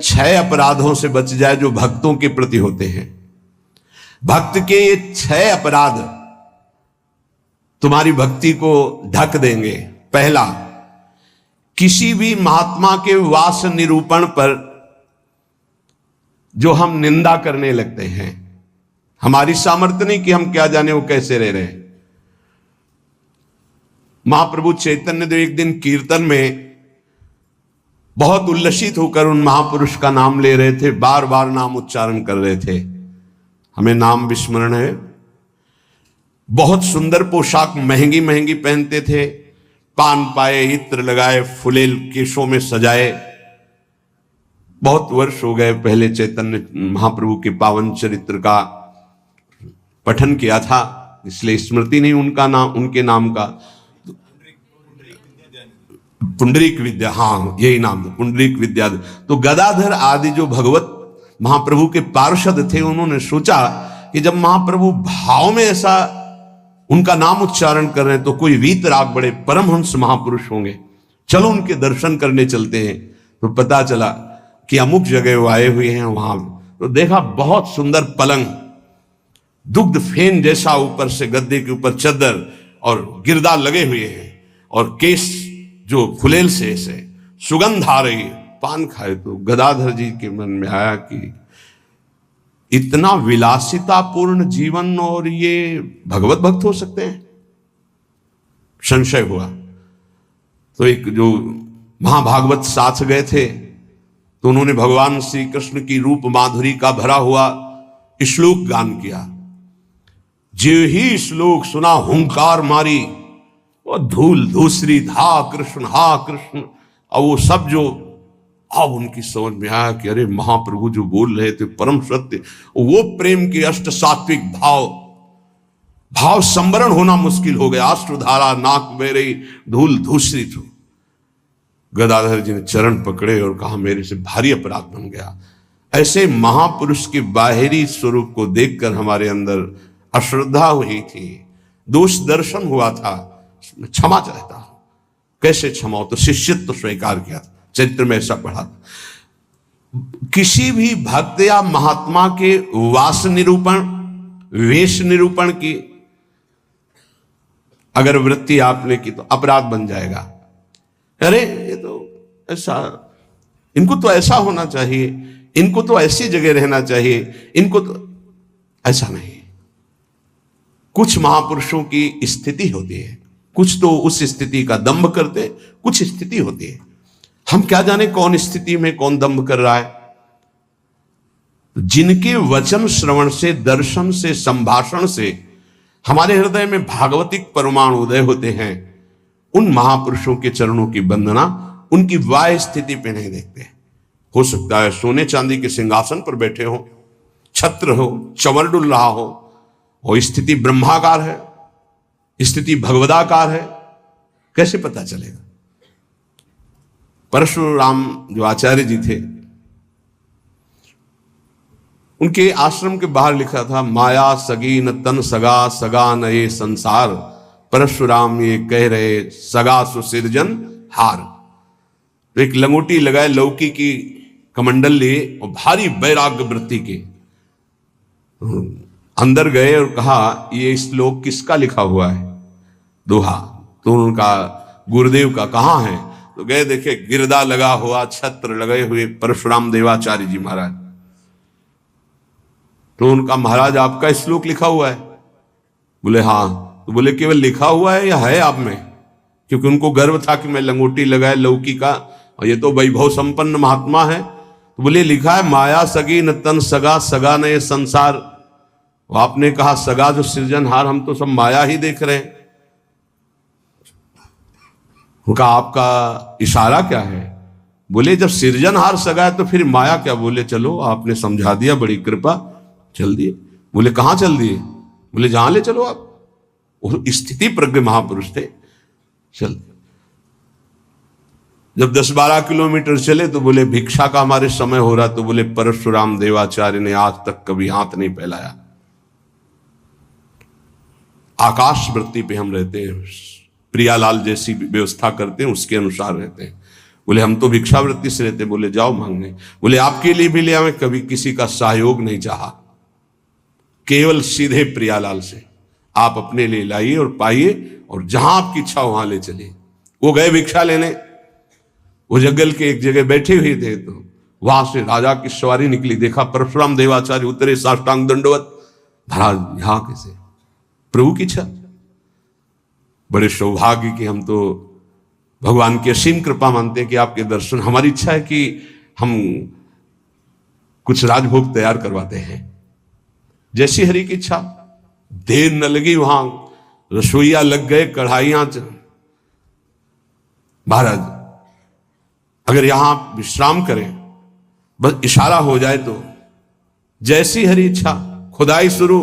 6 अपराधों से बच जाए जो भक्तों के प्रति होते हैं। भक्त के ये 6 अपराध तुम्हारी भक्ति को ढक देंगे। पहला, किसी भी महात्मा के वास निरूपण पर जो हम निंदा करने लगते हैं, हमारी सामर्थ्य नहीं कि हम क्या जाने वो कैसे रह रहे हैं। महाप्रभु चैतन्य देव एक दिन कीर्तन में बहुत उल्लसित होकर उन महापुरुष का नाम ले रहे थे, बार बार नाम उच्चारण कर रहे थे। हमें नाम विस्मरण है। बहुत सुंदर पोशाक महंगी महंगी पहनते थे, पान पाए, इत्र लगाए, फुलेल केशों में सजाए। बहुत वर्ष हो गए पहले चैतन्य महाप्रभु के पावन चरित्र का पठन किया था, इसलिए स्मृति नहीं उनका नाम, उनके नाम का। पुंडरीक विद्या, हाँ यही नाम था, पुंडरीक विद्या। तो गदाधर आदि जो भगवत महाप्रभु के पार्षद थे, उन्होंने सोचा कि जब महाप्रभु भाव में ऐसा उनका नाम उच्चारण कर रहे हैं तो कोई वीतराग बड़े परमहंस महापुरुष होंगे, चलो उनके दर्शन करने चलते हैं। तो पता चला कि अमुक जगह वो आए हुए हैं। वहां तो देखा बहुत सुंदर पलंग, दुग्ध फेन जैसा, ऊपर से गद्दे के ऊपर चद्दर और गिरदा लगे हुए हैं, और केस जो फुलेल से ऐसे सुगंध आ रही है, पान खाए। तो गदाधर जी के मन में आया कि इतना विलासितापूर्ण जीवन और ये भगवत भक्त हो सकते हैं, संशय हुआ। तो एक जो महाभागवत साथ गए थे, तो उन्होंने भगवान श्री कृष्ण की रूप माधुरी का भरा हुआ श्लोक गान किया। जो ही श्लोक सुना हुंकार मारी, और धूल धूसरी हा कृष्ण, और वो सब जो अब उनकी समझ में आया कि अरे महाप्रभु जो बोल रहे थे परम सत्य, वो प्रेम के अष्ट सात्विक भाव संवरण होना मुश्किल हो गया। अश्रुधारा नाक बह रही, धूल धूसरी थी। गदाधर जी ने चरण पकड़े और कहा मेरे से भारी अपराध बन गया। ऐसे महापुरुष के बाहरी स्वरूप को देखकर हमारे अंदर अश्रद्धा हुई थी, दोष दर्शन हुआ था, क्षमा चाहता हूं। कैसे क्षमा हो? तो शिष्यत्व स्वीकार किया था, चरित्र में ऐसा पढ़ा था। किसी भी भक्त या महात्मा के वास निरूपण, वेश निरूपण की अगर वृत्ति आपने की तो अपराध बन जाएगा। अरे ये तो ऐसा, इनको तो ऐसा होना चाहिए, इनको तो ऐसी जगह रहना चाहिए, इनको तो ऐसा नहीं। कुछ महापुरुषों की स्थिति होती है, कुछ तो उस स्थिति का दंभ करते, कुछ स्थिति होती है। हम क्या जाने कौन स्थिति में कौन दंभ कर रहा है। जिनके वचन श्रवण से, दर्शन से, संभाषण से हमारे हृदय में भागवतिक परमाणु उदय होते हैं, उन महापुरुषों के चरणों की वंदना उनकी वाह स्थिति पे नहीं देखते। हो सकता है सोने चांदी के सिंहासन पर बैठे हो, छत्र हो, चंवर डुल रहा हो, वो स्थिति ब्रह्माकार है, स्थिति भगवदाकार है, कैसे पता चलेगा? परशुराम जो आचार्य जी थे, उनके आश्रम के बाहर लिखा था, माया सगी न तन सगा, सगा न ये संसार, परशुराम ये कह रहे सगा सुसिरजन हार। तो एक लंगोटी लगाए, लौकी की कमंडल लिए और भारी वैराग्य वृत्ति के अंदर गए और कहा ये श्लोक किसका लिखा हुआ है? दोहा। तो उनका गुरुदेव का कहाँ है? तो गए, देखे गिरदा लगा हुआ, छत्र लगे हुए परशुराम देवाचार्य जी महाराज। तो उनका महाराज आपका श्लोक लिखा हुआ है? बोले हाँ। तो बोले केवल लिखा हुआ है या है आप में? क्योंकि उनको गर्व था कि मैं लंगोटी लगाए लौकी का, और ये तो वैभव संपन्न महात्मा है। तो बोले लिखा है माया सगी न तन सगा, सगा न ये संसार। आपने कहा सगा जो सृजनहार, हम तो सब माया ही देख रहे हैं। उनका आपका इशारा क्या है? बोले जब सृजनहार सगा है तो फिर माया क्या? बोले चलो आपने समझा दिया, बड़ी कृपा, चल दिए। बोले कहाँ चल दिए? बोले जहां ले चलो आप। वो स्थिति प्रज्ञ महापुरुष थे, चल। जब 10-12 किलोमीटर चले तो बोले भिक्षा का हमारे समय हो रहा। तो बोले परशुराम देवाचार्य ने आज तक कभी हाथ नहीं फैलाया, आकाश वृत्ति पे हम रहते हैं, प्रियालाल जैसी व्यवस्था करते हैं उसके अनुसार रहते हैं। बोले हम तो भिक्षावृत्ति से रहते। बोले जाओ मांगने। बोले आपके लिए भी ले आवे, कभी किसी का सहयोग नहीं चाहा, केवल सीधे प्रियालाल से आप अपने लिए लाइए और पाइए, और जहां आपकी इच्छा वहां ले चलिए। वो गए भिक्षा लेने, वो जंगल के एक जगह बैठे हुए थे, तो वहां से राजा की सवारी निकली। देखा परशुराम देवाचार्य उतरे, साष्टांग दंडवत। महाराज यहां कैसे? प्रभु की इच्छा। बड़े सौभाग्य की हम तो भगवान की असीम कृपा मानते हैं कि आपके दर्शन। हमारी इच्छा है कि हम कुछ राजभोग तैयार करवाते हैं, जैसी हरि की इच्छा। देर न लगी, वहां रसोईया लग गए, कढ़ाइयां। महाराज अगर यहां आप विश्राम करें, बस इशारा हो जाए तो जैसी हरि इच्छा। खुदाई शुरू,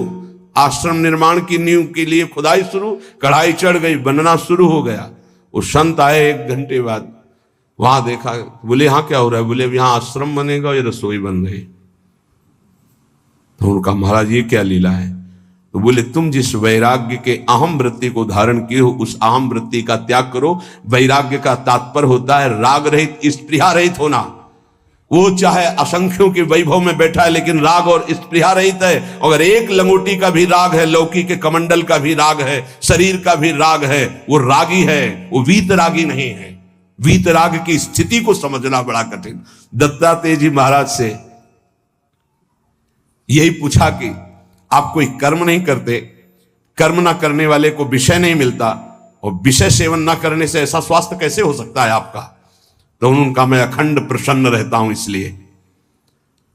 आश्रम निर्माण की नींव के लिए खुदाई शुरू, कढ़ाई चढ़ गई, बनना शुरू हो गया। वो संत आए 1 घंटे बाद, वहां देखा। बोले यहां क्या हो रहा है? बोले यहां आश्रम बनेगा, ये रसोई बन गई। तो उनका महाराज ये क्या लीला है? तो बोले तुम जिस वैराग्य के अहम वृत्ति को धारण किए हो, उस अहम वृत्ति का त्याग करो। वैराग्य का तात्पर्य होता है राग रहित, स्पृहा रहित होना। वो चाहे असंख्यों के वैभव में बैठा है, लेकिन राग और स्पृहा रहित है। अगर एक लंगोटी का भी राग है, लौकी के कमंडल का भी राग है, शरीर का भी राग है, वो रागी है, वो वीतरागी नहीं है। वीतराग की स्थिति को समझना बड़ा कठिन। दत्तात्रेय जी महाराज से यही पूछा कि आप कोई कर्म नहीं करते, कर्म ना करने वाले को विषय नहीं मिलता, और विषय सेवन ना करने से ऐसा स्वास्थ्य कैसे हो सकता है आपका? तो उनका मैं अखंड प्रसन्न रहता हूं, इसलिए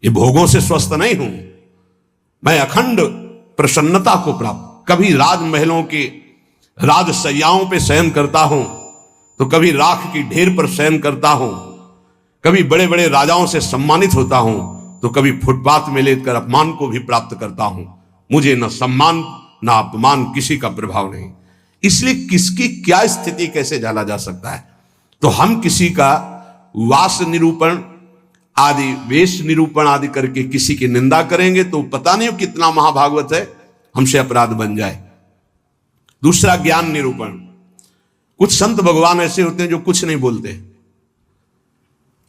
ये भोगों से स्वस्थ नहीं हूं, मैं अखंड प्रसन्नता को प्राप्त। कभी राजमहलों के राजसैयाओं पे शयन करता हूं, तो कभी राख की ढेर पर शयन करता हूं, कभी बड़े बड़े राजाओं से सम्मानित होता हूं, तो कभी फुटपाथ में लेकर अपमान को भी प्राप्त करता हूं। मुझे न सम्मान न अपमान, किसी का प्रभाव नहीं। इसलिए किसकी क्या स्थिति कैसे जाना जा सकता है? तो हम किसी का वास निरूपण आदि, वेश निरूपण आदि करके किसी की निंदा करेंगे तो पता नहीं कितना महाभागवत है, हमसे अपराध बन जाए। दूसरा ज्ञान निरूपण। कुछ संत भगवान ऐसे होते हैं जो कुछ नहीं बोलते।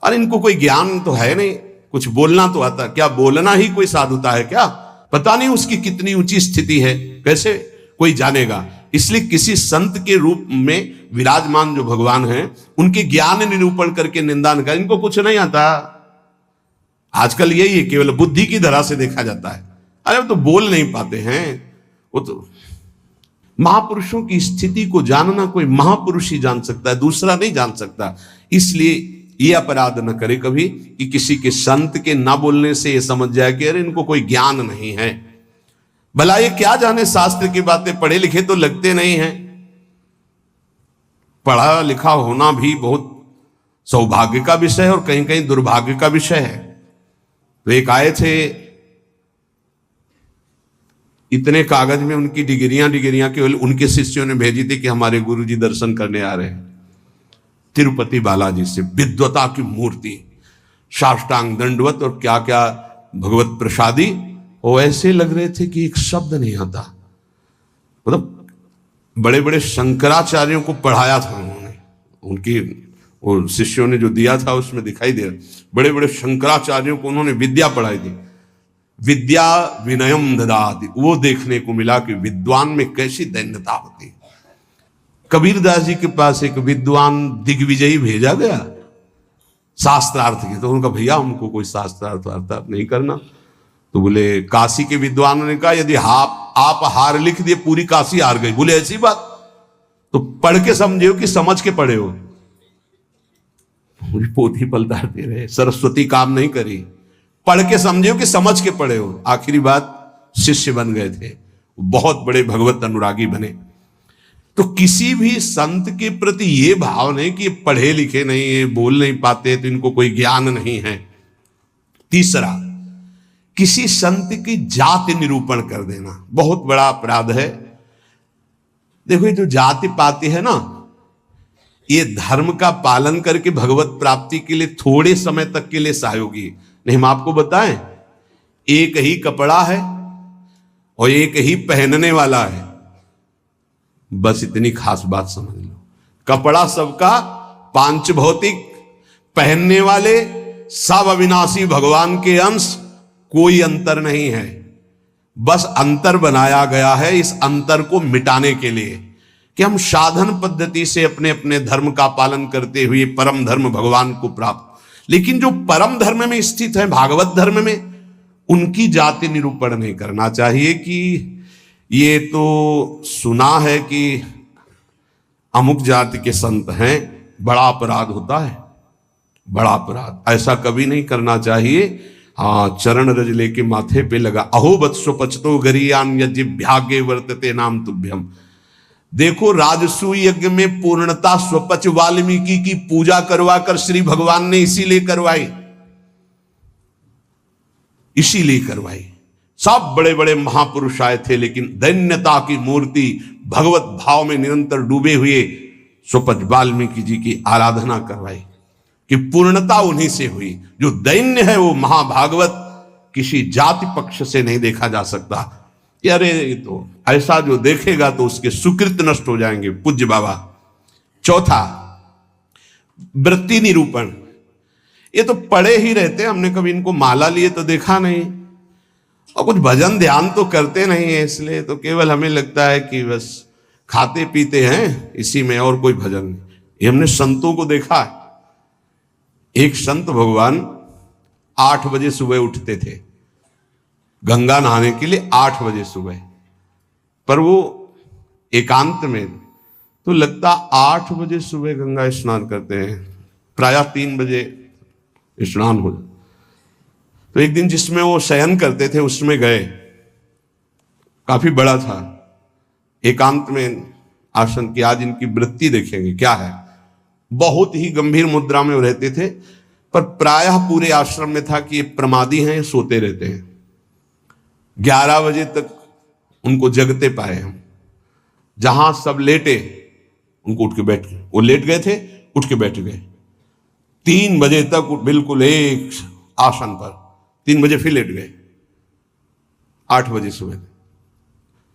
अरे इनको कोई ज्ञान तो है नहीं, कुछ बोलना तो आता, क्या बोलना ही कोई साधुता है क्या? पता नहीं उसकी कितनी ऊंची स्थिति है, कैसे कोई जानेगा? इसलिए किसी संत के रूप में विराजमान जो भगवान हैं, उनके ज्ञान निरूपण करके निंदा न कर। इनको कुछ नहीं आता। आजकल यही है, केवल बुद्धि की धरा से देखा जाता है। अरे वो तो बोल नहीं पाते हैं। वो तो महापुरुषों की स्थिति को जानना कोई महापुरुष ही जान सकता है, दूसरा नहीं जान सकता। इसलिए ये अपराध न करे कभी कि किसी के संत के ना बोलने से ये समझ जाए कि अरे इनको कोई ज्ञान नहीं है। भला ये क्या जाने शास्त्र की बातें, पढ़े लिखे तो लगते नहीं हैं। पढ़ा लिखा होना भी बहुत सौभाग्य का विषय है और कहीं कहीं दुर्भाग्य का विषय है। तो एक आए थे, इतने कागज में उनकी डिग्रियां केवल उनके शिष्यों ने भेजी थी कि हमारे गुरुजी दर्शन करने आ रहे हैं तिरुपति बालाजी से। विद्वता की मूर्ति, साष्टांग दंडवत और क्या क्या भगवत प्रसादी। वो ऐसे लग रहे थे कि एक शब्द नहीं आता। मतलब बड़े बड़े शंकराचार्यों को पढ़ाया था उन्होंने, उनकी वो शिष्यों ने जो दिया था उसमें दिखाई दे रहा। बड़े बड़े शंकराचार्यों को उन्होंने विद्या पढ़ाई थी। विद्या विनयम ददाति, वो देखने को मिला कि विद्वान में कैसी दैन्यता होती है। कबीरदास जी के पास एक विद्वान दिग्विजयी भेजा गया शास्त्रार्थ के। तो उनका भैया हमको कोई शास्त्रार्थ नहीं करना। तो बोले काशी के विद्वानों ने कहा यदि आप हार लिख दिए पूरी काशी हार गई। बोले ऐसी बात? तो पढ़ के समझे हो कि समझ के पढ़े हो? मुझे पोथी पलटाते रहे, सरस्वती काम नहीं करी। पढ़ के समझे हो कि समझ के पढ़े हो? आखिरी बात शिष्य बन गए थे, बहुत बड़े भगवत अनुरागी बने। तो किसी भी संत के प्रति ये भाव नहीं कि पढ़े लिखे नहीं है, बोल नहीं पाते, तो इनको कोई ज्ञान नहीं है। तीसरा, किसी संत की जाति निरूपण कर देना बहुत बड़ा अपराध है। देखो ये जो जाति पाति है ना, ये धर्म का पालन करके भगवत प्राप्ति के लिए थोड़े समय तक के लिए सहयोगी नहीं। हम आपको बताएं, एक ही कपड़ा है और एक ही पहनने वाला है, बस इतनी खास बात समझ लो। कपड़ा सबका पांच भौतिक, पहनने वाले सब अविनाशी भगवान के अंश, कोई अंतर नहीं है। बस अंतर बनाया गया है इस अंतर को मिटाने के लिए कि हम साधन पद्धति से अपने अपने धर्म का पालन करते हुए परम धर्म भगवान को प्राप्त, लेकिन जो परम धर्म में स्थित है, भागवत धर्म में, उनकी जाति निरूपण नहीं करना चाहिए कि ये तो सुना है कि अमुक जाति के संत हैं, बड़ा अपराध होता है, बड़ा अपराध, ऐसा कभी नहीं करना चाहिए। हाँ, चरण रज लेके माथे पे लगा, अहो वत्सो पचतो गरियान यज्ञाग्य वर्तते नाम तुभ्यम। देखो, राजसूय यज्ञ में पूर्णता स्वपच वाल्मीकि की पूजा करवा कर श्री भगवान ने इसीलिए करवाई, इसीलिए करवाई। सब बड़े बड़े महापुरुष आए थे, लेकिन दैन्यता की मूर्ति भगवत भाव में निरंतर डूबे हुए स्वपच वाल्मीकि जी की आराधना करवाई कि पूर्णता उन्हीं से हुई। जो दैन्य है वो महाभागवत किसी जाति पक्ष से नहीं देखा जा सकता। अरे तो ऐसा जो देखेगा तो उसके सुकृत नष्ट हो जाएंगे। पूज्य बाबा। चौथा, वृत्ति निरूपण। ये तो पढ़े ही रहते, हमने कभी इनको माला लिए तो देखा नहीं, और कुछ भजन ध्यान तो करते नहीं है, इसलिए तो केवल हमें लगता है कि बस खाते पीते हैं इसी में, और कोई भजन नहीं। ये हमने संतों को देखा है। एक संत भगवान 8 बजे सुबह उठते थे गंगा नहाने के लिए, 8 बजे सुबह, पर वो एकांत में, तो लगता 8 बजे सुबह गंगा स्नान करते हैं, प्रायः 3 बजे स्नान हो। तो एक दिन जिसमें वो शयन करते थे उसमें गए, काफी बड़ा था, एकांत में आसन की, आज इनकी वृत्ति देखेंगे क्या है। बहुत ही गंभीर मुद्रा में वो रहते थे, पर प्रायः पूरे आश्रम में था कि ये प्रमादी हैं, ये सोते रहते हैं। 11 बजे तक उनको जगते पाए हम, जहां सब लेटे उनको उठ के बैठ गए, वो लेट गए थे, उठ के बैठ गए। 3 बजे तक बिल्कुल एक आसन पर, 3 बजे फिर लेट गए, 8 बजे सुबह।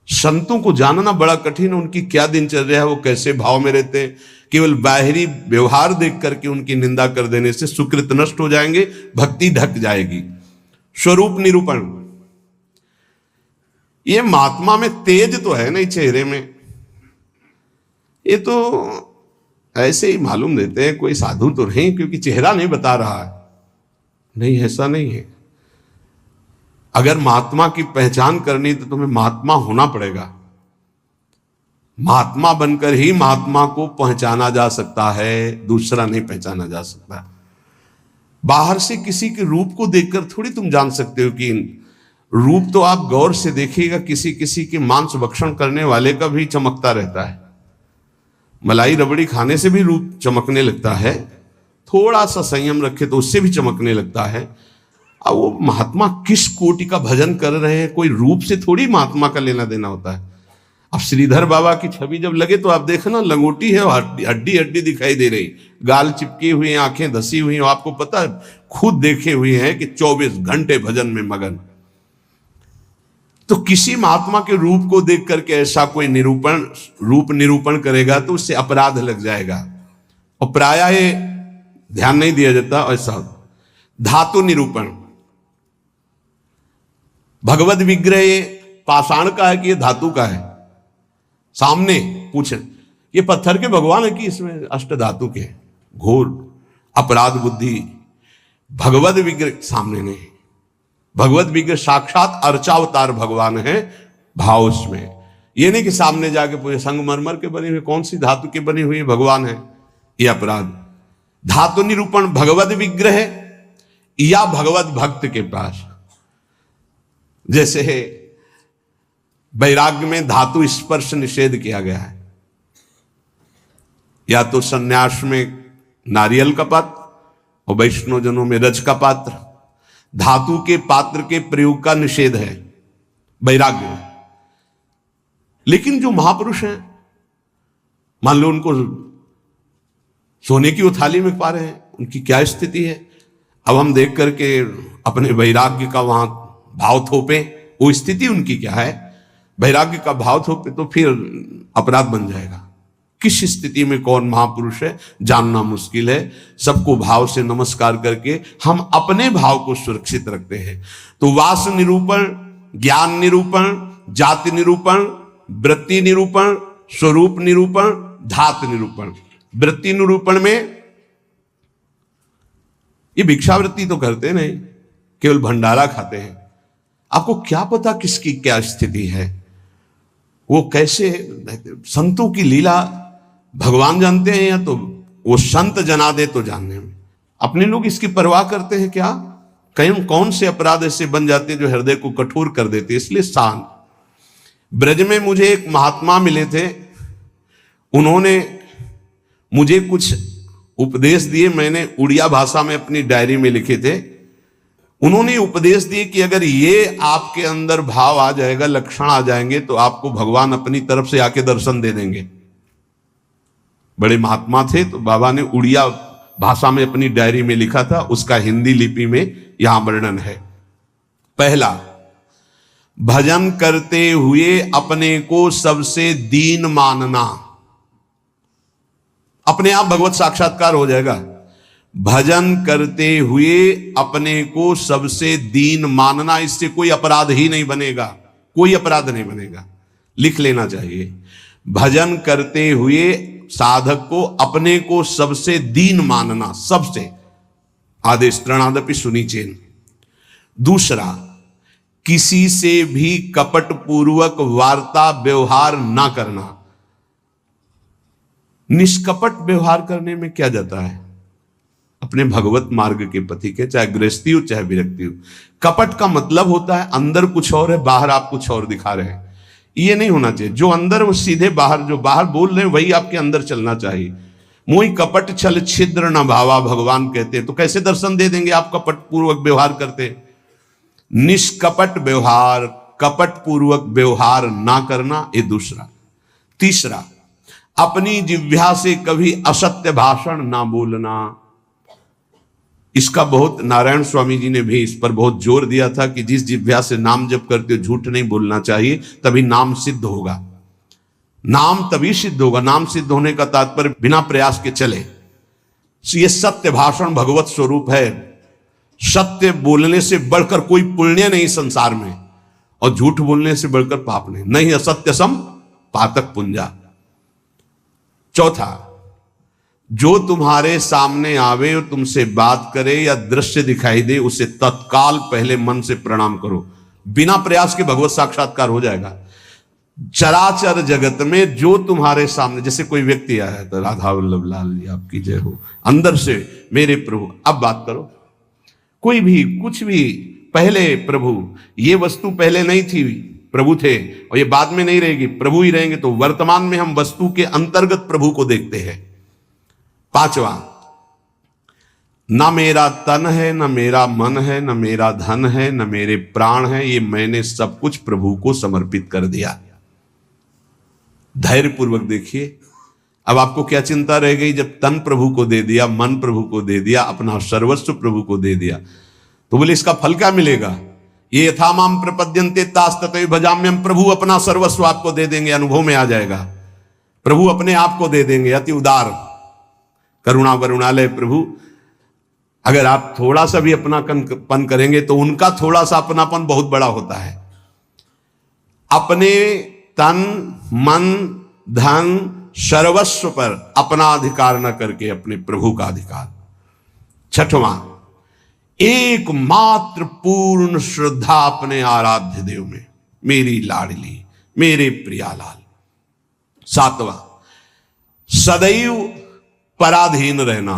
संतों को जानना बड़ा कठिन है, उनकी क्या दिनचर्या है, वो कैसे भाव में रहते हैं। केवल बाहरी व्यवहार देख करके उनकी निंदा कर देने से सुकृत नष्ट हो जाएंगे, भक्ति ढक जाएगी। स्वरूप निरूपण। ये महात्मा में तेज तो है नहीं चेहरे में, ये तो ऐसे ही मालूम देते हैं कोई साधु तो नहीं, क्योंकि चेहरा नहीं बता रहा है। नहीं, ऐसा नहीं है। अगर महात्मा की पहचान करनी तो तुम्हें महात्मा होना पड़ेगा। महात्मा बनकर ही महात्मा को पहचाना जा सकता है, दूसरा नहीं पहचाना जा सकता। बाहर से किसी के रूप को देखकर थोड़ी तुम जान सकते हो कि रूप तो आप गौर से देखिएगा, किसी किसी के मांस भक्षण करने वाले का भी चमकता रहता है, मलाई रबड़ी खाने से भी रूप चमकने लगता है, थोड़ा सा संयम रखे तो उससे भी चमकने लगता है। अब वो महात्मा किस कोटि का भजन कर रहे हैं, कोई रूप से थोड़ी महात्मा का लेना देना होता है। अब श्रीधर बाबा की छवि जब लगे तो आप देखना, लंगोटी है, हड्डी हड्डी दिखाई दे रही, गाल चिपकी हुई, आंखें धसी हुई, आपको पता है, खुद देखे हुए हैं कि 24 घंटे भजन में मगन। तो किसी महात्मा के रूप को देख करके ऐसा कोई रूप निरूपण करेगा तो उससे अपराध लग जाएगा, और प्रायः ये ध्यान नहीं दिया जाता। ऐसा धातु निरूपण। भगवत विग्रह ये पाषाण का है कि ये धातु का है, सामने पूछे ये पत्थर के भगवान है कि इसमें अष्ट धातु के। घोर अपराध बुद्धि। भगवत विग्रह सामने नहीं, भगवत विग्रह साक्षात अर्चावतार भगवान है, भाव उसमें। ये नहीं कि सामने जाके पूछे संगमरमर के बनी हुई कौन सी धातु की बनी हुई भगवान है, ये अपराध। धातु निरूपण भगवत विग्रह या भगवत भक्त के पास। जैसे वैराग्य में धातु स्पर्श निषेध किया गया है, या तो सन्यास में नारियल का पात्र और वैष्णव जनों में रज का पात्र। धातु के पात्र के प्रयोग का निषेध है वैराग्य में। लेकिन जो महापुरुष हैं, मान लो उनको सोने की थाली में पा रहे हैं, उनकी क्या स्थिति है। अब हम देख करके अपने वैराग्य का वहां भाव थोपे, वो स्थिति उनकी क्या है। वैराग्य का भाव थोपे तो फिर अपराध बन जाएगा। किस स्थिति में कौन महापुरुष है जानना मुश्किल है। सबको भाव से नमस्कार करके हम अपने भाव को सुरक्षित रखते हैं। तो वास निरूपण, ज्ञान निरूपण, जाति निरूपण, वृत्ति निरूपण, स्वरूप निरूपण, धात निरूपण। वृत्ति निरूपण में ये भिक्षावृत्ति तो करते नहीं, केवल भंडारा खाते हैं। आपको क्या पता किसकी क्या स्थिति है, वो कैसे संतों की लीला भगवान जानते हैं, या तो वो संत जना दे तो जानने में। अपने लोग इसकी परवाह करते हैं क्या? कहीं कौन से अपराध ऐसे बन जाते हैं जो हृदय को कठोर कर देते। इसलिए शांत। ब्रज में मुझे एक महात्मा मिले थे, उन्होंने मुझे कुछ उपदेश दिए, मैंने उड़िया भाषा में अपनी डायरी में लिखे थे। उन्होंने उपदेश दिए कि अगर ये आपके अंदर भाव आ जाएगा, लक्षण आ जाएंगे, तो आपको भगवान अपनी तरफ से आके दर्शन दे देंगे। बड़े महात्मा थे, तो बाबा ने उड़िया भाषा में अपनी डायरी में लिखा था, उसका हिंदी लिपि में यहां वर्णन है। पहला, भजन करते हुए अपने को सबसे दीन मानना। अपने आप भगवत साक्षात्कार हो जाएगा। भजन करते हुए अपने को सबसे दीन मानना, इससे कोई अपराध ही नहीं बनेगा, कोई अपराध नहीं बनेगा। लिख लेना चाहिए। भजन करते हुए साधक को अपने को सबसे दीन मानना, सबसे आदेश त्रणादपि सुनिचेन। दूसरा, किसी से भी कपट पूर्वक वार्ता व्यवहार ना करना। निष्कपट व्यवहार करने में क्या जाता है? अपने भगवत मार्ग के पति के, चाहे गृहस्थी हो चाहे विरक्ति हो। कपट का मतलब होता है अंदर कुछ और है, बाहर आप कुछ और दिखा रहे हैं। ये नहीं होना चाहिए। जो अंदर वो सीधे बाहर, जो बाहर बोल रहे हैं वही आपके अंदर चलना चाहिए। मोहि कपट छल छिद्र न भावा, भगवान कहते हैं। तो कैसे दर्शन दे देंगे आप कपट पूर्वक व्यवहार करते? निष्कपट व्यवहार, कपट पूर्वक व्यवहार ना करना, ये दूसरा। तीसरा, अपनी जिह्वा से कभी असत्य भाषण ना बोलना। इसका बहुत नारायण स्वामी जी ने भी इस पर बहुत जोर दिया था कि जिस जिह्वा से नाम जप करते हो झूठ नहीं बोलना चाहिए, तभी नाम सिद्ध होगा। नाम तभी सिद्ध होगा। नाम सिद्ध होने का तात्पर्य बिना प्रयास के चले। ये सत्य भाषण भगवत स्वरूप है। सत्य बोलने से बढ़कर कोई पुण्य नहीं संसार में, और झूठ बोलने से बढ़कर पाप नहीं। नहीं असत्य सम पातक पुंजा। चौथा, जो तुम्हारे सामने आवे और तुमसे बात करे या दृश्य दिखाई दे, उसे तत्काल पहले मन से प्रणाम करो। बिना प्रयास के भगवत साक्षात्कार हो जाएगा। चराचर जगत में जो तुम्हारे सामने, जैसे कोई व्यक्ति आया है तो राधा वल्लभ लाल जी आपकी जय हो, अंदर से मेरे प्रभु, अब बात करो। कोई भी कुछ भी, पहले प्रभु, ये वस्तु पहले नहीं थी, प्रभु थे, और ये बाद में नहीं रहेगी, प्रभु ही रहेंगे। तो वर्तमान में हम वस्तु के अंतर्गत प्रभु को देखते हैं। पांचवा, ना मेरा तन है, ना मेरा मन है, ना मेरा धन है, ना मेरे प्राण है, ये मैंने सब कुछ प्रभु को समर्पित कर दिया। धैर्य पूर्वक देखिए। अब आपको क्या चिंता रह गई? जब तन प्रभु को दे दिया, मन प्रभु को दे दिया, अपना सर्वस्व प्रभु को दे दिया, तो बोले इसका फल क्या मिलेगा? ये यथा माम प्रपद्यन्ते तास तथैव भजाम्यहम्। प्रभु अपना सर्वस्व आपको दे देंगे, अनुभव में आ जाएगा। प्रभु अपने आप को दे देंगे। अति उदार, करुणा वरुणालय प्रभु। अगर आप थोड़ा सा भी अपनापन करेंगे तो उनका थोड़ा सा अपनापन बहुत बड़ा होता है। अपने तन मन धन सर्वस्व पर अपना अधिकार न करके अपने प्रभु का अधिकार। छठवां, एकमात्र पूर्ण श्रद्धा अपने आराध्य देव में, मेरी लाडली, मेरे प्रियालाल। सातवां, सदैव पराधीन रहना।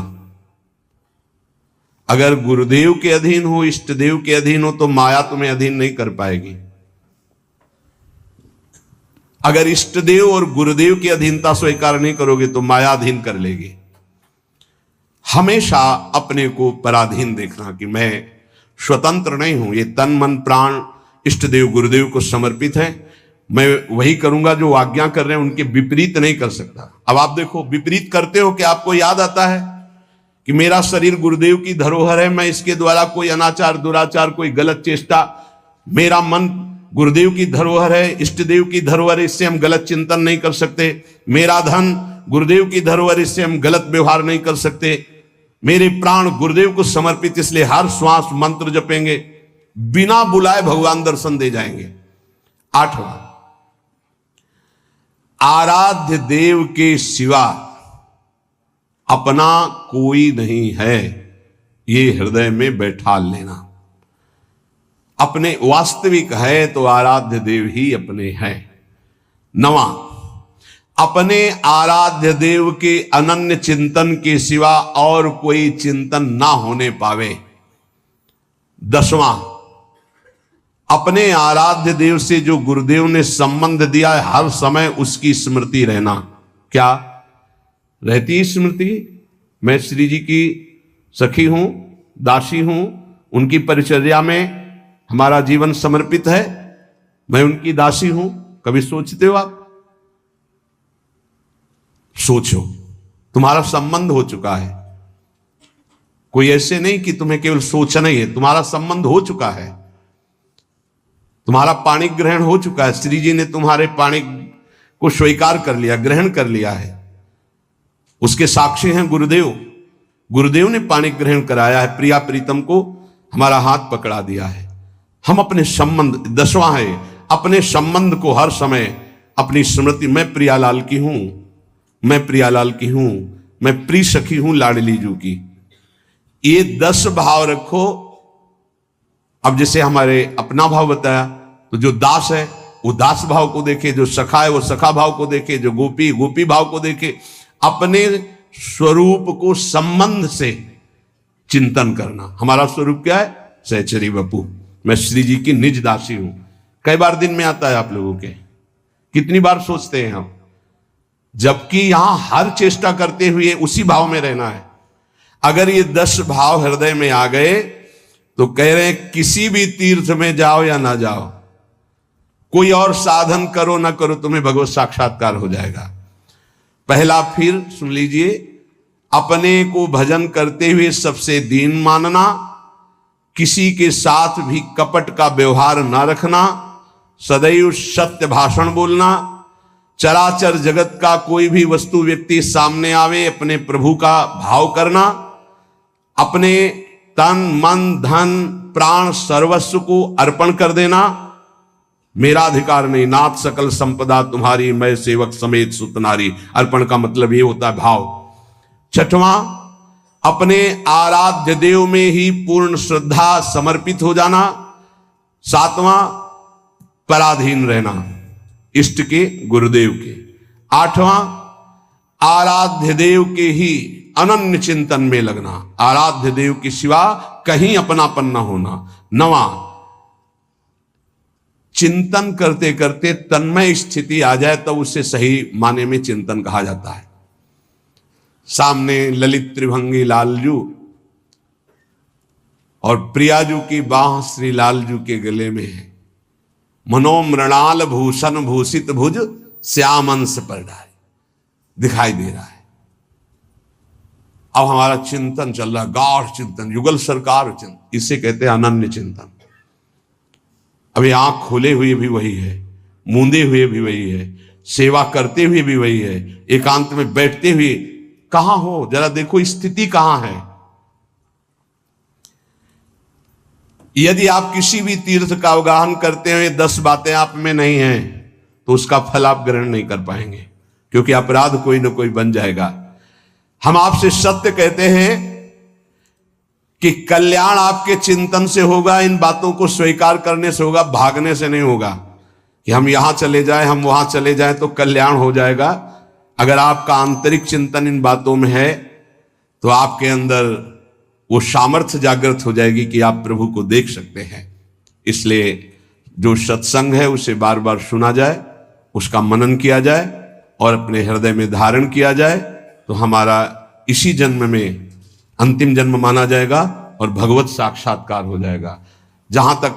अगर गुरुदेव के अधीन हो, इष्ट देव के अधीन हो, तो माया तुम्हें अधीन नहीं कर पाएगी। अगर इष्ट देव और गुरुदेव की अधीनता स्वीकार नहीं करोगे तो माया अधीन कर लेगी। हमेशा अपने को पराधीन देखना कि मैं स्वतंत्र नहीं हूं। ये तन मन प्राण इष्ट देव गुरुदेव को समर्पित है। मैं वही करूंगा जो आज्ञा कर रहे हैं, उनके विपरीत नहीं कर सकता। अब आप देखो, विपरीत करते हो कि आपको याद आता है कि मेरा शरीर गुरुदेव की धरोहर है, मैं इसके द्वारा कोई अनाचार दुराचार कोई गलत चेष्टा, मेरा मन गुरुदेव की धरोहर है, इष्ट देव की धरोहर है, इससे हम गलत चिंतन नहीं कर सकते। मेरा धन गुरुदेव की धरोहर, इससे हम गलत व्यवहार नहीं कर सकते। मेरे प्राण गुरुदेव को समर्पित, इसलिए हर श्वास मंत्र जपेंगे, बिना बुलाए भगवान दर्शन दे जाएंगे। 8वां, आराध्य देव के सिवा अपना कोई नहीं है, ये हृदय में बैठा लेना। अपने वास्तविक है तो आराध्य देव ही अपने हैं। 9वां, अपने आराध्य देव के अनन्य चिंतन के सिवा और कोई चिंतन ना होने पावे। 10वां, अपने आराध्य देव से जो गुरुदेव ने संबंध दिया है, हर समय उसकी स्मृति रहना। क्या रहती स्मृति? मैं श्री जी की सखी हूं, दासी हूं, उनकी परिचर्या में हमारा जीवन समर्पित है, मैं उनकी दासी हूं। कभी सोचते हो आप? सोचो, तुम्हारा संबंध हो चुका है। कोई ऐसे नहीं कि तुम्हें केवल सोचना ही है, तुम्हारा संबंध हो चुका है, तुम्हारा पाणी ग्रहण हो चुका है। श्री जी ने तुम्हारे पाणी को स्वीकार कर लिया, ग्रहण कर लिया है। उसके साक्षी हैं गुरुदेव। गुरुदेव ने पाणी ग्रहण कराया है, प्रिया प्रीतम को हमारा हाथ पकड़ा दिया है। हम अपने संबंध, 10वां है, अपने संबंध को हर समय अपनी स्मृति, मैं प्रियालाल की हूं, मैं प्रियालाल की हूं, मैं प्रिय सखी हूं लाडली जू की। ये 10 भाव रखो। अब जैसे हमारे अपना भाव बताया, तो जो दास है वो दास भाव को देखे, जो सखा है वो सखा भाव को देखे, जो गोपी गोपी भाव को देखे। अपने स्वरूप को संबंध से चिंतन करना। हमारा स्वरूप क्या है? सहचरी बपू, मैं श्री जी की निज दासी हूं। कई बार दिन में आता है आप लोगों के? कितनी बार सोचते हैं हम? जबकि यहां हर चेष्टा करते हुए उसी भाव में रहना है। अगर ये 10 भाव हृदय में आ गए तो कह रहे हैं किसी भी तीर्थ में जाओ या ना जाओ, कोई और साधन करो ना करो, तुम्हें भगवत साक्षात्कार हो जाएगा। पहला, फिर सुन लीजिए, अपने को भजन करते हुए सबसे दीन मानना, किसी के साथ भी कपट का व्यवहार ना रखना, सदैव सत्य भाषण बोलना, चराचर जगत का कोई भी वस्तु व्यक्ति सामने आवे अपने प्रभु का भाव करना, अपने तन मन धन प्राण सर्वस्व को अर्पण कर देना। मेरा अधिकार नहीं, नाथ सकल संपदा तुम्हारी, मैं सेवक समेत सुत नारी। अर्पण का मतलब ये होता है भाव। 6वां, अपने आराध्य देव में ही पूर्ण श्रद्धा समर्पित हो जाना। 7वां, पराधीन रहना इष्ट के, गुरुदेव के। 8वां, आराध्य देव के ही अनन्य चिंतन में लगना, आराध्य देव के सिवा कहीं अपनापन न होना। 9वां, चिंतन करते करते तन्मय स्थिति आ जाए तो उसे सही माने में चिंतन कहा जाता है। सामने ललित त्रिभंगी लालजू और प्रियाजू की बाह श्री लालजू के गले में है। मनोमृणाल भूषण भूषित भुज श्याम अंश पर डाय दिखाई दे रहा है। अब हमारा चिंतन चल रहा है, गाढ़ चिंतन, युगल सरकार चिंतन, इसे कहते हैं अनन्य चिंतन। अभी आंख खोले हुए भी वही है, मूंदे हुए भी वही है, सेवा करते हुए भी वही है, एकांत में बैठते हुए कहां हो, जरा देखो स्थिति कहां है। यदि आप किसी भी तीर्थ का अवगाहन करते हुए 10 बातें आप में नहीं हैं तो उसका फल आप ग्रहण नहीं कर पाएंगे, क्योंकि अपराध कोई ना कोई बन जाएगा। हम आपसे सत्य कहते हैं कि कल्याण आपके चिंतन से होगा, इन बातों को स्वीकार करने से होगा, भागने से नहीं होगा कि हम यहां चले जाएं, हम वहां चले जाएं तो कल्याण हो जाएगा। अगर आपका आंतरिक चिंतन इन बातों में है तो आपके अंदर वो सामर्थ्य जागृत हो जाएगी कि आप प्रभु को देख सकते हैं। इसलिए जो सत्संग है उसे बार बार सुना जाए, उसका मनन किया जाए और अपने हृदय में धारण किया जाए, तो हमारा इसी जन्म में अंतिम जन्म माना जाएगा और भगवत साक्षात्कार हो जाएगा। जहां तक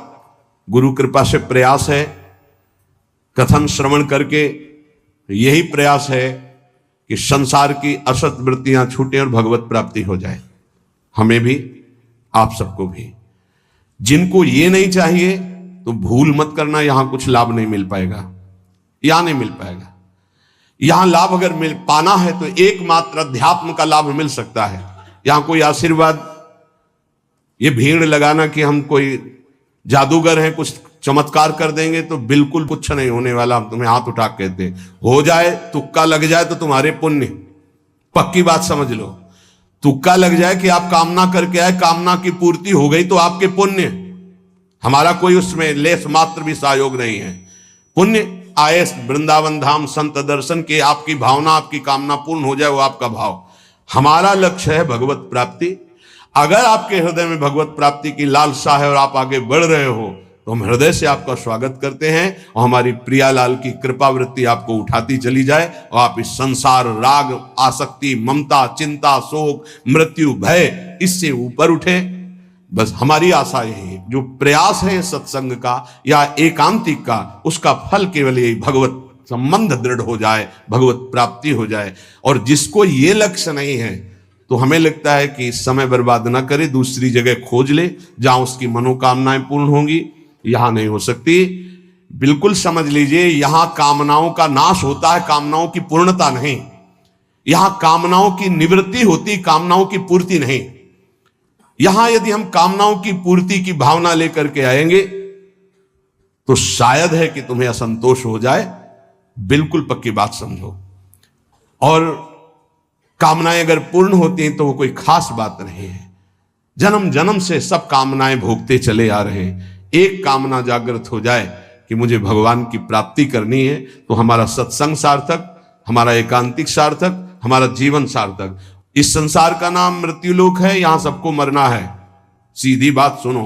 गुरु कृपा से प्रयास है, कथन श्रवण करके यही प्रयास है कि संसार की असत वृत्तियां छूटें और भगवत प्राप्ति हो जाए, हमें भी आप सबको भी। जिनको ये नहीं चाहिए तो भूल मत करना, यहां कुछ लाभ नहीं मिल पाएगा, यहां नहीं मिल पाएगा। यहां लाभ अगर पाना है तो एकमात्र अध्यात्म का लाभ मिल सकता है। यहां कोई आशीर्वाद, ये भीड़ लगाना कि हम कोई जादूगर हैं, कुछ चमत्कार कर देंगे, तो बिल्कुल कुछ नहीं होने वाला। हम तुम्हें हाथ उठा कहते हो जाए, तुक्का लग जाए तो तुम्हारे पुण्य, पक्की बात समझ लो। तुक्का लग जाए कि आप कामना करके आए, कामना की पूर्ति हो गई तो आपके पुण्य, हमारा कोई उसमें लेस मात्र भी सहयोग नहीं है। पुण्य आए वृंदावन धाम संत दर्शन के, आपकी भावना, आपकी कामना पूर्ण हो जाए, वो आपका भाव। हमारा लक्ष्य है भगवत प्राप्ति। अगर आपके हृदय में भगवत प्राप्ति की लालसा है और आप आगे बढ़ रहे हो तो हम हृदय से आपका स्वागत करते हैं और हमारी प्रियालाल की कृपा वृत्ति आपको उठाती चली जाए और आप इस संसार, राग, आसक्ति, ममता, चिंता, शोक, मृत्यु, भय, इससे ऊपर उठे। बस हमारी आशा यही है। जो प्रयास है सत्संग का या एकांतिक का, उसका फल केवल यही भगवत संबंध दृढ़ हो जाए, भगवत प्राप्ति हो जाए। और जिसको ये लक्ष्य नहीं है तो हमें लगता है कि समय बर्बाद ना करे, दूसरी जगह खोज ले जहां उसकी मनोकामनाएं पूर्ण होंगी। यहां नहीं हो सकती। बिल्कुल समझ लीजिए, यहां कामनाओं का नाश होता है, कामनाओं की पूर्णता नहीं। यहां कामनाओं की निवृत्ति होती, कामनाओं की पूर्ति नहीं। यहां यदि हम कामनाओं की पूर्ति की भावना लेकर के आएंगे तो शायद है कि तुम्हें असंतोष हो जाए। बिल्कुल पक्की बात समझो। और कामनाएं अगर पूर्ण होती हैं तो वो कोई खास बात नहीं है। जन्म जन्म से सब कामनाएं भोगते चले आ रहे हैं। एक कामना जागृत हो जाए कि मुझे भगवान की प्राप्ति करनी है, तो हमारा सत्संग सार्थक, हमारा एकांतिक सार्थक, हमारा जीवन सार्थक। इस संसार का नाम मृत्युलोक है, यहां सबको मरना है। सीधी बात सुनो,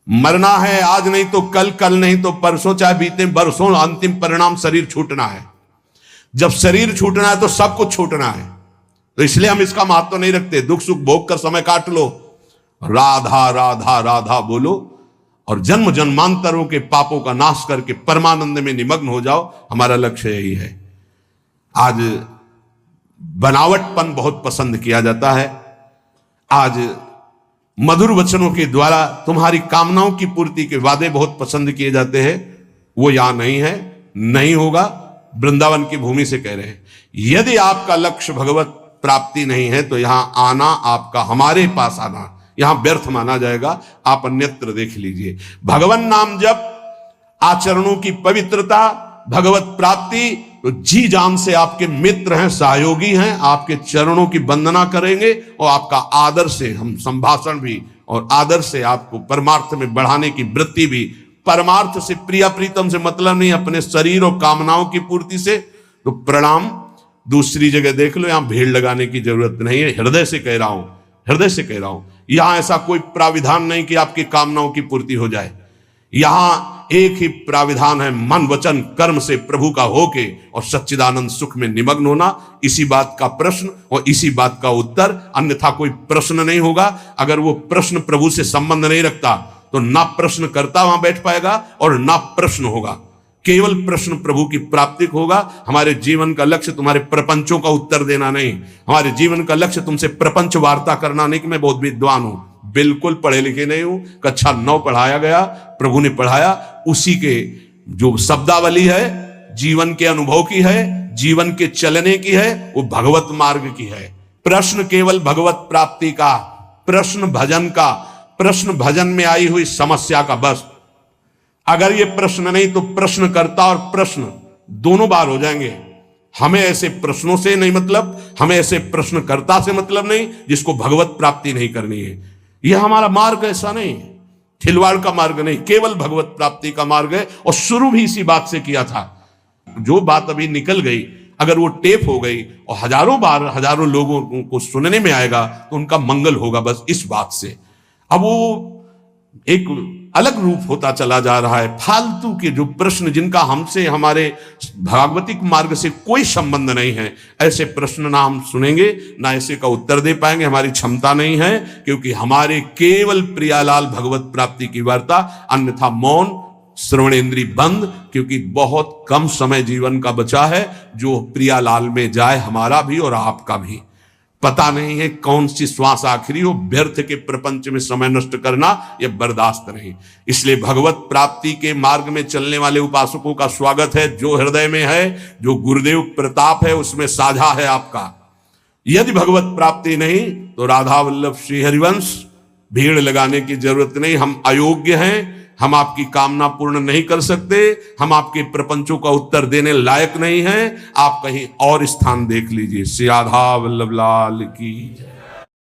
मरना है। आज नहीं तो कल, कल नहीं तो परसों, चाहे बीते बरसों, अंतिम परिणाम शरीर छूटना है। जब शरीर छूटना है तो सब कुछ छूटना है। तो इसलिए हम इसका महत्व नहीं रखते। दुख सुख भोग कर समय काट लो, राधा राधा राधा बोलो और जन्म जन्मांतरों के पापों का नाश करके परमानंद में निमग्न हो जाओ। हमारा लक्ष्य यही है। आज बनावटपन बहुत पसंद किया जाता है। आज मधुर वचनों के द्वारा तुम्हारी कामनाओं की पूर्ति के वादे बहुत पसंद किए जाते हैं। वो यहां नहीं है, नहीं होगा। वृंदावन की भूमि से कह रहे हैं, यदि आपका लक्ष्य भगवत प्राप्ति नहीं है तो यहां आना, आपका हमारे पास आना यहां व्यर्थ माना जाएगा। आप अन्यत्र देख लीजिए। भगवान नाम जप, आचरणों की पवित्रता, भगवत प्राप्ति, तो जी जान से आपके मित्र हैं, सहयोगी हैं, आपके चरणों की वंदना करेंगे और आपका आदर से हम संभाषण भी और आदर से आपको परमार्थ में बढ़ाने की वृत्ति भी। परमार्थ से, प्रिया प्रीतम से मतलब नहीं, अपने शरीर और कामनाओं की पूर्ति से। तो प्रणाम, दूसरी जगह देख लो, यहां भीड़ लगाने की जरूरत नहीं है। हृदय से कह रहा हूं, हृदय से कह रहा हूं। यहां ऐसा कोई प्राविधान नहीं कि आपकी कामनाओं की पूर्ति हो जाए। यहां एक ही प्राविधान है, मन वचन कर्म से प्रभु का होके और सच्चिदानंद सुख में निमग्न होना। इसी बात का प्रश्न और इसी बात का उत्तर, अन्यथा कोई प्रश्न नहीं होगा। अगर वो प्रश्न प्रभु से संबंध नहीं रखता तो ना प्रश्न करता वहां बैठ पाएगा और ना प्रश्न होगा। केवल प्रश्न प्रभु की प्राप्ति होगा। हमारे जीवन का लक्ष्य तुम्हारे प्रपंचों का उत्तर देना नहीं। हमारे जीवन का लक्ष्य तुमसे प्रपंच वार्ता करना नहीं कि मैं बहुत विद्वान हूं। बिल्कुल पढ़े लिखे नहीं हूं। कक्षा 9 पढ़ाया गया, प्रभु ने पढ़ाया, उसी के जो शब्दावली है, जीवन के अनुभव की है, जीवन के चलने की है, वो भगवत मार्ग की है। प्रश्न केवल भगवत प्राप्ति का, प्रश्न भजन का, प्रश्न भजन में आई हुई समस्या का। बस अगर ये प्रश्न नहीं तो प्रश्नकर्ता और प्रश्न दोनों बार हो जाएंगे। हमें ऐसे प्रश्नों से नहीं मतलब, हमें ऐसे प्रश्नकर्ता से मतलब नहीं जिसको भगवत प्राप्ति नहीं करनी है। यह हमारा मार्ग ऐसा नहीं, खिलवाड़ का मार्ग नहीं, केवल भगवत प्राप्ति का मार्ग है। और शुरू भी इसी बात से किया था। जो बात अभी निकल गई, अगर वो टेप हो गई और हजारों बार हजारों लोगों को सुनने में आएगा तो उनका मंगल होगा। बस इस बात से अब वो एक अलग रूप होता चला जा रहा है। फालतू के जो प्रश्न, जिनका हमसे, हमारे भागवतिक मार्ग से कोई संबंध नहीं है, ऐसे प्रश्न ना हम सुनेंगे, ना ऐसे का उत्तर दे पाएंगे। हमारी क्षमता नहीं है, क्योंकि हमारे केवल प्रियालाल भगवत प्राप्ति की वार्ता, अन्यथा मौन, श्रवण इंद्री बंद। क्योंकि बहुत कम समय जीवन का बचा है जो प्रियालाल में जाए, हमारा भी और आपका भी। पता नहीं है कौन सी श्वास आखिरी हो, व्यर्थ के प्रपंच में समय नष्ट करना यह बर्दाश्त नहीं। इसलिए भगवत प्राप्ति के मार्ग में चलने वाले उपासकों का स्वागत है। जो हृदय में है, जो गुरुदेव प्रताप है, उसमें साझा है आपका। यदि भगवत प्राप्ति नहीं तो राधा वल्लभ श्री हरिवंश, भीड़ लगाने की जरूरत नहीं। हम अयोग्य हैं, हम आपकी कामना पूर्ण नहीं कर सकते, हम आपके प्रपंचों का उत्तर देने लायक नहीं हैं। आप कहीं और स्थान देख लीजिए। श्री राधा वल्लभ लाल की।